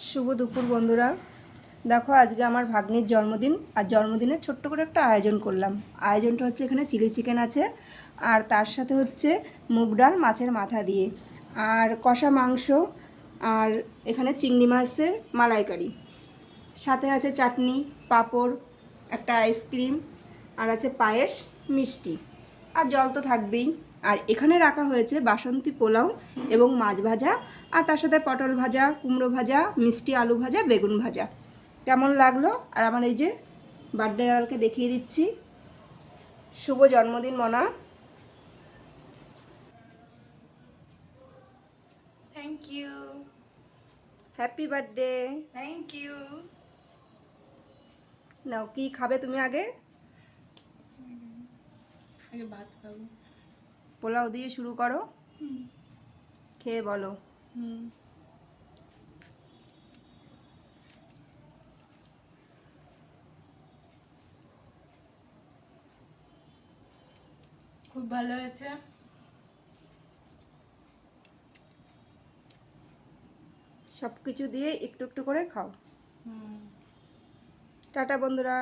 শুভ দুপুর বন্ধুরা। দেখো আজকে আমার ভাগ্নির জন্মদিন, আর জন্মদিনে ছোট্ট করে একটা আয়োজন করলাম। আয়োজনটা হচ্ছে এখানে চিলি চিকেন আছে, আর তার সাথে হচ্ছে মুগ ডাল মাছের মাথা দিয়ে, আর কষা মাংস, আর এখানে চিংড়ি মাছের মালাইকারি, সাথে আছে চাটনি, পাঁপড়, একটা আইসক্রিম, আর আছে পায়েস, মিষ্টি, আর জল তো থাকবেই। আর এখানে রাখা হয়েছে বাসন্তী পোলাও এবং মাছ ভাজা, আর তার সাথে পটল ভাজা, কুমড়ো ভাজা, মিষ্টি আলু ভাজা, বেগুন ভাজা। কেমন লাগলো? আর আমার এই যে বার্থডে গার্লকে দেখিয়ে দিচ্ছি। শুভ জন্মদিন Mona. Thank you. Happy birthday. Thank you. নাও, কি খাবে তুমি আগে? আগে ভাত খাবো। পোলাও দিয়ে শুরু করো, খেয়ে বলো। খুব ভালো হয়েছে। সব কিছু দিয়ে একটু একটু করে খাও। টাটা বন্ধুরা।